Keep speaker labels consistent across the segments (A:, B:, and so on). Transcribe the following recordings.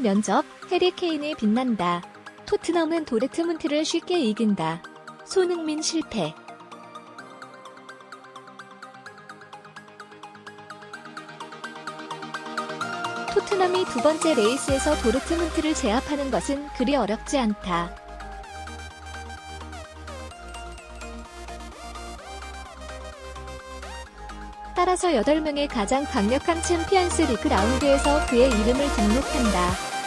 A: 면접, 해리 케인이 빛난다. 토트넘은 도르트문트를 쉽게 이긴다. 손흥민 실패. 토트넘이 두 번째 레이스에서 도르트문트를 제압하는 것은 그리 어렵지 않다. 따라서 8명의 가장 강력한 챔피언스 리그 라운드에서 그의 이름을 등록한다.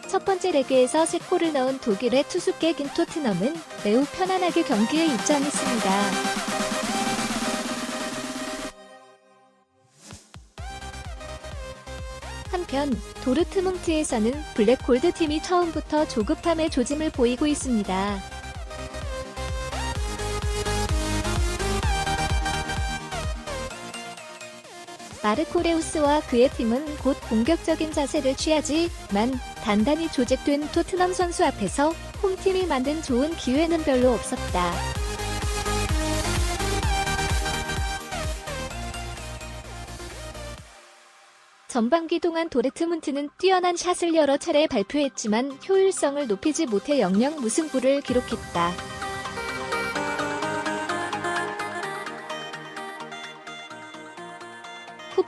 A: 첫 번째 레그에서 3골을 넣은 독일의 투숙객인 토트넘은 매우 편안하게 경기에 입장했습니다. 한편 도르트문트에서는 블랙골드 팀이 처음부터 조급함의 조짐을 보이고 있습니다. 마르코 레우스와 그의 팀은 곧 공격적인 자세를 취하지만 단단히 조직된 토트넘 선수 앞에서 홈팀이 만든 좋은 기회는 별로 없었다. 전반기 동안 도르트문트는 뛰어난 샷을 여러 차례 발표했지만 효율성을 높이지 못해 영영 무승부를 기록했다.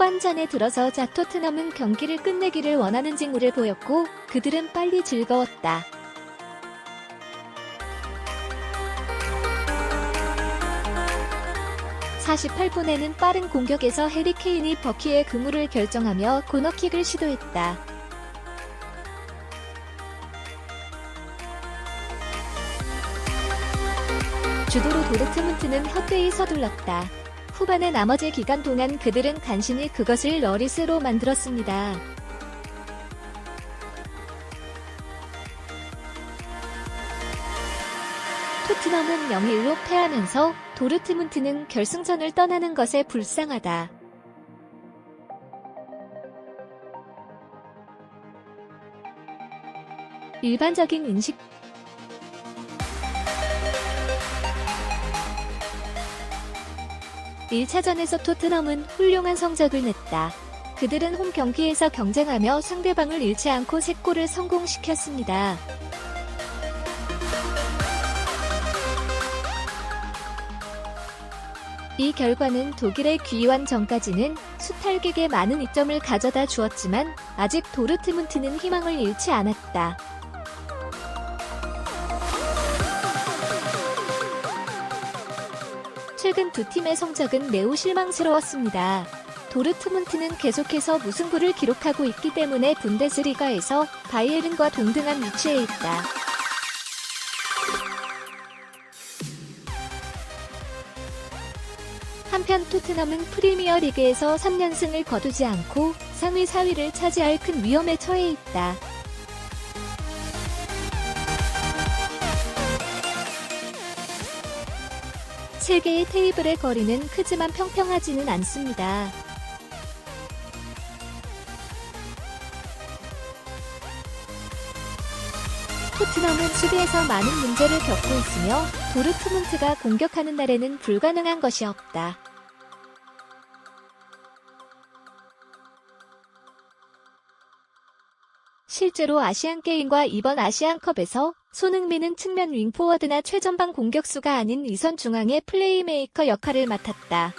A: 후반전에 들어서자 토트넘은 경기를 끝내기를 원하는 징후를 보였고 그들은 빨리 즐거웠다. (48분에는) 빠른 공격에서 해리 케인이 버키의 그물을 결정하며 코너킥을 시도했다. 주도로 도르트문트는 헛되이 서둘렀다. 후반의 나머지 기간 동안 그들은 간신히 그것을 러리스로 만들었습니다. 토트넘은 0-1로 패하면서 도르트문트는 결승전을 떠나는 것에 불쌍하다. 일반적인 인식 1차전에서 토트넘은 훌륭한 성적을 냈다. 그들은 홈 경기에서 경쟁하며 상대방을 잃지 않고 3골을 성공시켰습니다. 이 결과는 독일의 귀환 전까지는 수탈객에 많은 이점을 가져다 주었지만 아직 도르트문트는 희망을 잃지 않았다. 최근 두 팀의 성적은 매우 실망스러웠습니다. 도르트문트는 계속해서 무승부를 기록하고 있기 때문에 분데스리가에서 바이에른과 동등한 위치에 있다. 한편 토트넘은 프리미어리그에서 3연승을 거두지 않고 상위 4위를 차지할 큰 위험에 처해 있다. 세 개의 테이블의 거리는 크지만 평평하지는 않습니다. 토트넘은 수비에서 많은 문제를 겪고 있으며 도르트문트가 공격하는 날에는 불가능한 것이 없다. 실제로 아시안게임과 이번 아시안컵에서 손흥민은 측면 윙포워드나 최전방 공격수가 아닌 이선 중앙의 플레이메이커 역할을 맡았다.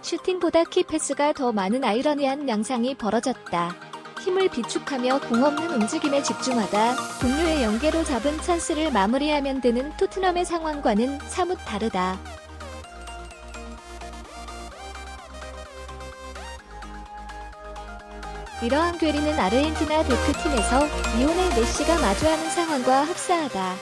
A: 슈팅보다 키패스가 더 많은 아이러니한 양상이 벌어졌다. 힘을 비축하며 공 없는 움직임에 집중하다 동료의 연계로 잡은 찬스를 마무리하면 되는 토트넘의 상황과는 사뭇 다르다. 이러한 괴리는 아르헨티나 대표팀에서 리오넬 메시가 마주하는 상황과 흡사하다.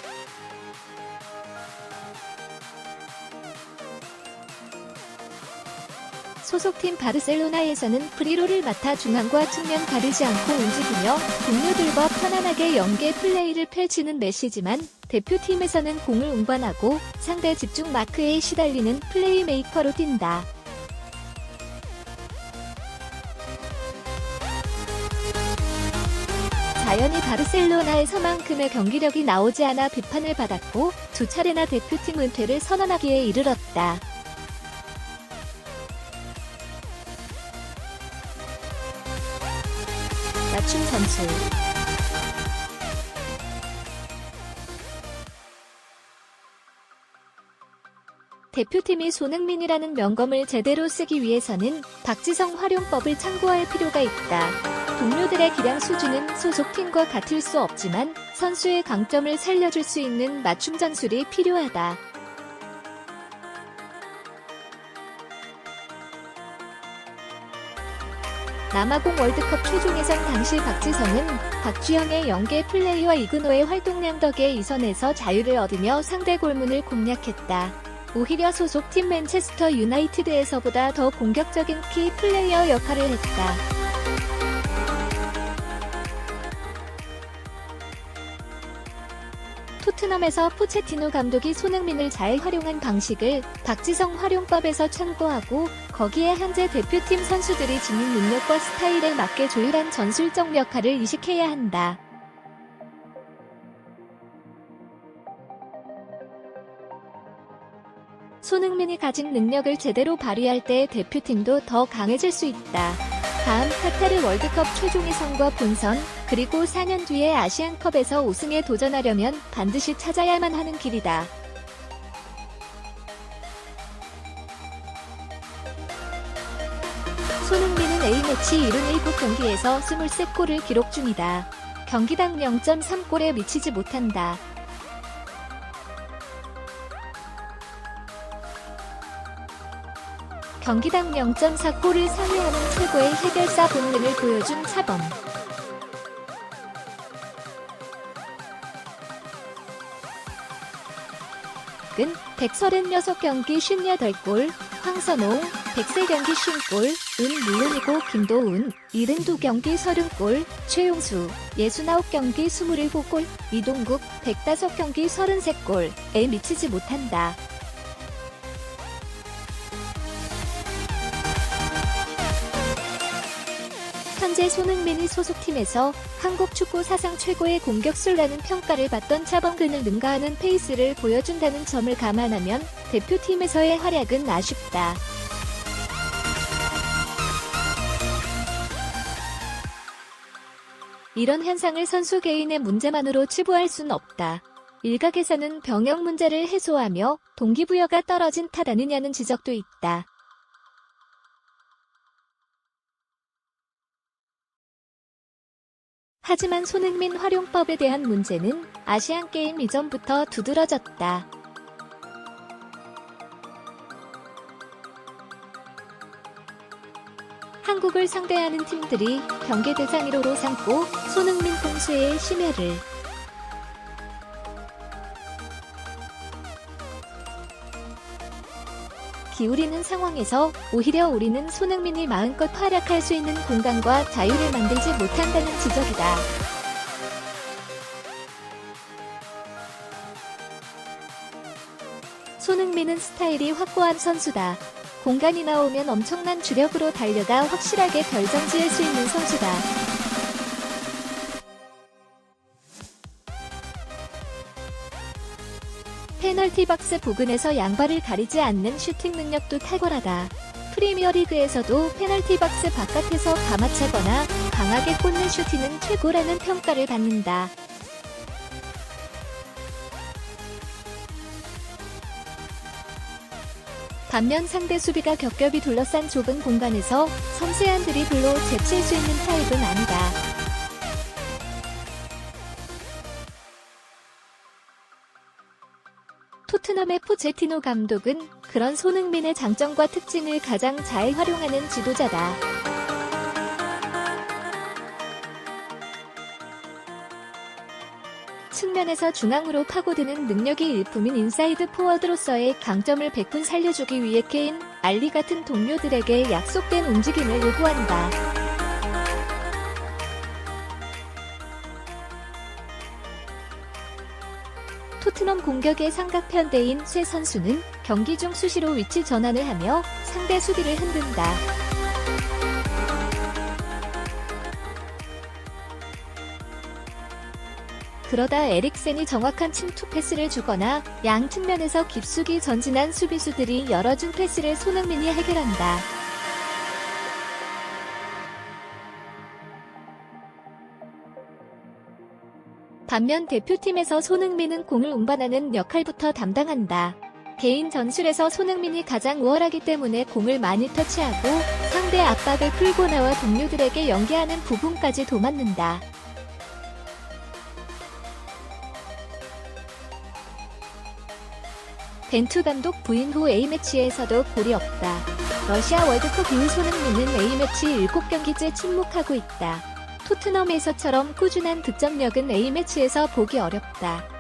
A: 소속팀 바르셀로나에서는 프리로를 맡아 중앙과 측면 가리지 않고 움직이며 동료들과 편안하게 연계 플레이를 펼치는 메시지만 대표팀에서는 공을 운반하고 상대 집중 마크에 시달리는 플레이메이커로 뛴다. 자연히 바르셀로나에서만큼의 경기력이 나오지 않아 비판을 받았고 2차례나 대표팀 은퇴를 선언하기에 이르렀다. 맞춤 선수. 대표팀이 손흥민이라는 명검을 제대로 쓰기 위해서는 박지성 활용법을 참고할 필요가 있다. 동료들의 기량 수준은 소속팀과 같을 수 없지만 선수의 강점을 살려줄 수 있는 맞춤 전술이 필요하다. 남아공 월드컵 최종 예선 당시 박지성은 박주영의 연계 플레이와 이근호의 활동량 덕에 2선에서 자유를 얻으며 상대 골문을 공략했다. 오히려 소속팀 맨체스터 유나이티드에서보다 더 공격적인 키 플레이어 역할을 했다. 토트넘에서 포체티노 감독이 손흥민을 잘 활용한 방식을 박지성 활용법에서 참고하고 거기에 현재 대표팀 선수들이 지닌 능력과 스타일에 맞게 조율한 전술적 역할을 이식해야 한다. 손흥민이 가진 능력을 제대로 발휘할 때 대표팀도 더 강해질 수 있다. 다음 카타르 월드컵 최종 예선과 본선, 그리고 4년 뒤의 아시안컵에서 우승에 도전하려면 반드시 찾아야만 하는 길이다. 손흥민은 A매치 77경기에서 23골을 기록 중이다. 경기당 0.3골에 미치지 못한다. 경기당 0.4골을 상회하는 최고의 해결사 본능을 보여준 차범. 은 136경기 58골, 황선홍 103경기 50골, 은 물론이고 김도훈 72경기 30골, 최용수 69경기 27골, 이동국 105경기 33골에 미치지 못한다. 현재 손흥민이 소속팀에서 한국 축구 사상 최고의 공격수라는 평가를 받던 차범근을 능가하는 페이스를 보여준다는 점을 감안하면 대표팀에서의 활약은 아쉽다. 이런 현상을 선수 개인의 문제만으로 치부할 순 없다. 일각에서는 병역 문제를 해소하며 동기부여가 떨어진 탓 아니냐는 지적도 있다. 하지만 손흥민 활용법에 대한 문제는 아시안게임 이전부터 두드러졌다. 한국을 상대하는 팀들이 경계 대상 1호로 삼고 손흥민 공수의 심혈을 기울이는 상황에서 오히려 우리는 손흥민이 마음껏 활약할 수 있는 공간과 자유를 만들지 못한다는 지적이다. 손흥민은 스타일이 확고한 선수다. 공간이 나오면 엄청난 주력으로 달려가 확실하게 결정 지을 수 있는 선수다. 페널티 박스 부근에서 양발을 가리지 않는 슈팅 능력도 탁월하다. 프리미어리그에서도 페널티 박스 바깥에서 가마차거나 강하게 꽂는 슈팅은 최고라는 평가를 받는다. 반면 상대 수비가 겹겹이 둘러싼 좁은 공간에서 섬세한 드리블로 제칠 수 있는 타입은 아니다. 토트넘의 포체티노 감독은 그런 손흥민의 장점과 특징을 가장 잘 활용하는 지도자다. 측면에서 중앙으로 파고드는 능력이 일품인 인사이드 포워드로서의 강점을 100분 살려주기 위해 케인, 알리 같은 동료들에게 약속된 움직임을 요구한다. 토트넘 공격의 삼각편대인 쇠 선수는 경기 중 수시로 위치 전환을 하며 상대 수비를 흔든다. 그러다 에릭센이 정확한 침투 패스를 주거나 양 측면에서 깊숙이 전진한 수비수들이 열어준 패스를 손흥민이 해결한다. 반면 대표팀에서 손흥민은 공을 운반하는 역할부터 담당한다. 개인 전술에서 손흥민이 가장 우월하기 때문에 공을 많이 터치하고 상대 압박을 풀고 나와 동료들에게 연계하는 부분까지 도맡는다. 벤투 감독 부임 후 A매치에서도 골이 없다. 러시아 월드컵 이후 손흥민은 A매치 7경기째 침묵하고 있다. 토트넘에서처럼 꾸준한 득점력은 A매치에서 보기 어렵다.